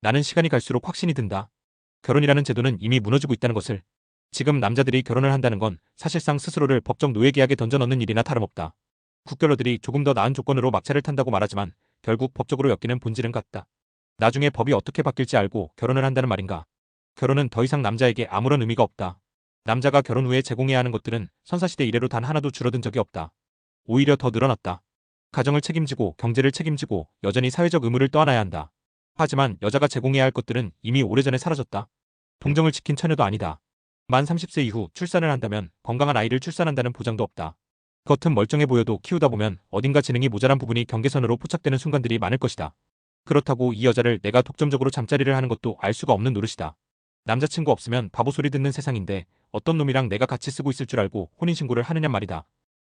나는 시간이 갈수록 확신이 든다. 결혼이라는 제도는 이미 무너지고 있다는 것을. 지금 남자들이 결혼을 한다는 건 사실상 스스로를 법적 노예계약에 던져넣는 일이나 다름없다. 국결러들이 조금 더 나은 조건으로 막차를 탄다고 말하지만 결국 법적으로 엮이는 본질은 같다. 나중에 법이 어떻게 바뀔지 알고 결혼을 한다는 말인가. 결혼은 더 이상 남자에게 아무런 의미가 없다. 남자가 결혼 후에 제공해야 하는 것들은 선사시대 이래로 단 하나도 줄어든 적이 없다. 오히려 더 늘어났다. 가정을 책임지고 경제를 책임지고 여전히 사회적 의무를 떠안아야 한다. 하지만 여자가 제공해야 할 것들은 이미 오래전에 사라졌다. 동정을 지킨 처녀도 아니다. 만 30세 이후 출산을 한다면 건강한 아이를 출산한다는 보장도 없다. 겉은 멀쩡해 보여도 키우다 보면 어딘가 지능이 모자란 부분이 경계선으로 포착되는 순간들이 많을 것이다. 그렇다고 이 여자를 내가 독점적으로 잠자리를 하는 것도 알 수가 없는 노릇이다. 남자친구 없으면 바보 소리 듣는 세상인데 어떤 놈이랑 내가 같이 쓰고 있을 줄 알고 혼인신고를 하느냐 말이다.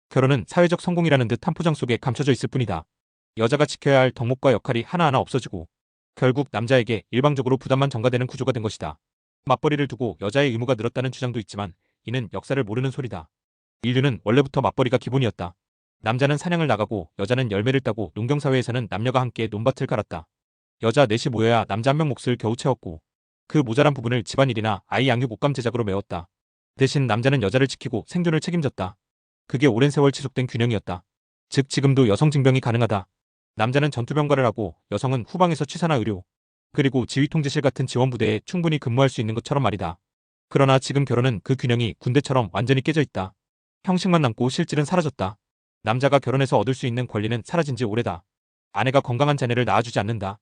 결혼은 사회적 성공이라는 듯 한 포장 속에 감춰져 있을 뿐이다. 여자가 지켜야 할 덕목과 역할이 하나하나 없어지고 결국 남자에게 일방적으로 부담만 전가되는 구조가 된 것이다. 맞벌이를 두고 여자의 의무가 늘었다는 주장도 있지만 이는 역사를 모르는 소리다. 인류는 원래부터 맞벌이가 기본이었다. 남자는 사냥을 나가고 여자는 열매를 따고 농경사회에서는 남녀가 함께 논밭을 갈았다. 여자 넷이 모여야 남자 한 명 몫을 겨우 채웠고 그 모자란 부분을 집안일이나 아이 양육 옷감 제작으로 메웠다. 대신 남자는 여자를 지키고 생존을 책임졌다. 그게 오랜 세월 지속된 균형이었다. 즉 지금도 여성 징병이 가능하다. 남자는 전투병과를 하고 여성은 후방에서 취사나 의료, 그리고 지휘통제실 같은 지원부대에 충분히 근무할 수 있는 것처럼 말이다. 그러나 지금 결혼은 그 균형이 군대처럼 완전히 깨져 있다. 형식만 남고 실질은 사라졌다. 남자가 결혼해서 얻을 수 있는 권리는 사라진 지 오래다. 아내가 건강한 자녀를 낳아주지 않는다.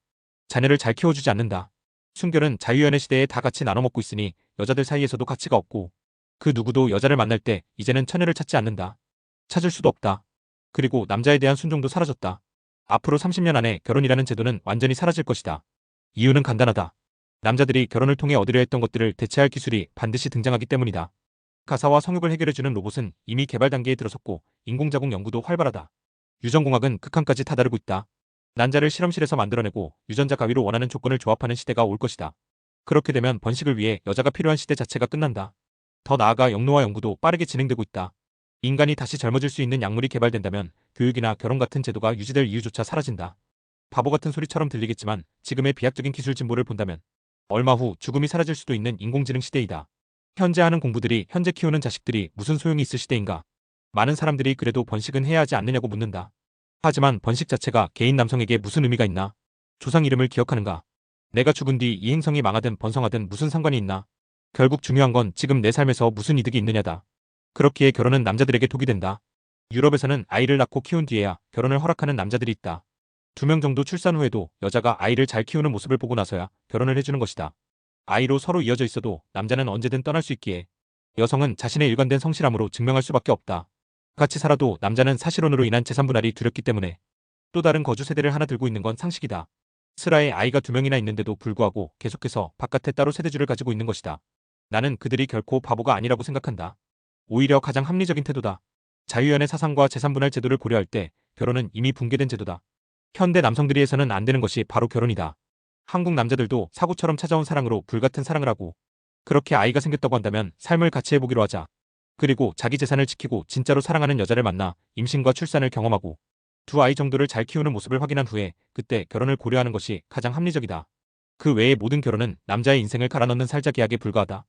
자녀를 잘 키워주지 않는다. 순결은 자유연애 시대에 다 같이 나눠 먹고 있으니 여자들 사이에서도 가치가 없고 그 누구도 여자를 만날 때 이제는 처녀를 찾지 않는다. 찾을 수도 없다. 그리고 남자에 대한 순종도 사라졌다. 앞으로 30년 안에 결혼이라는 제도는 완전히 사라질 것이다. 이유는 간단하다. 남자들이 결혼을 통해 얻으려 했던 것들을 대체할 기술이 반드시 등장하기 때문이다. 가사와 성욕을 해결해주는 로봇은 이미 개발 단계에 들어섰고 인공자궁 연구도 활발하다. 유전공학은 극한까지 다다르고 있다. 난자를 실험실에서 만들어내고 유전자 가위로 원하는 조건을 조합하는 시대가 올 것이다. 그렇게 되면 번식을 위해 여자가 필요한 시대 자체가 끝난다. 더 나아가 영노화 연구도 빠르게 진행되고 있다. 인간이 다시 젊어질 수 있는 약물이 개발된다면 교육이나 결혼 같은 제도가 유지될 이유조차 사라진다. 바보 같은 소리처럼 들리겠지만 지금의 비약적인 기술 진보를 본다면 얼마 후 죽음이 사라질 수도 있는 인공지능 시대이다. 현재 하는 공부들이 현재 키우는 자식들이 무슨 소용이 있을 시대인가? 많은 사람들이 그래도 번식은 해야 하지 않느냐고 묻는다. 하지만 번식 자체가 개인 남성에게 무슨 의미가 있나? 조상 이름을 기억하는가? 내가 죽은 뒤 이 행성이 망하든 번성하든 무슨 상관이 있나? 결국 중요한 건 지금 내 삶에서 무슨 이득이 있느냐다. 그렇기에 결혼은 남자들에게 독이 된다. 유럽에서는 아이를 낳고 키운 뒤에야 결혼을 허락하는 남자들이 있다. 2명 정도 출산 후에도 여자가 아이를 잘 키우는 모습을 보고 나서야 결혼을 해주는 것이다. 아이로 서로 이어져 있어도 남자는 언제든 떠날 수 있기에 여성은 자신의 일관된 성실함으로 증명할 수밖에 없다. 같이 살아도 남자는 사실혼으로 인한 재산 분할이 두렵기 때문에 또 다른 거주 세대를 하나 들고 있는 건 상식이다. 슬하에 아이가 2명이나 있는데도 불구하고 계속해서 바깥에 따로 세대주를 가지고 있는 것이다. 나는 그들이 결코 바보가 아니라고 생각한다. 오히려 가장 합리적인 태도다. 자유연애 사상과 재산분할 제도를 고려할 때 결혼은 이미 붕괴된 제도다. 현대 남성들이 해서는 안 되는 것이 바로 결혼이다. 한국 남자들도 사고처럼 찾아온 사랑으로 불같은 사랑을 하고 그렇게 아이가 생겼다고 한다면 삶을 같이 해보기로 하자. 그리고 자기 재산을 지키고 진짜로 사랑하는 여자를 만나 임신과 출산을 경험하고 2아이 정도를 잘 키우는 모습을 확인한 후에 그때 결혼을 고려하는 것이 가장 합리적이다. 그 외의 모든 결혼은 남자의 인생을 갈아넣는 살자 계약에 불과하다.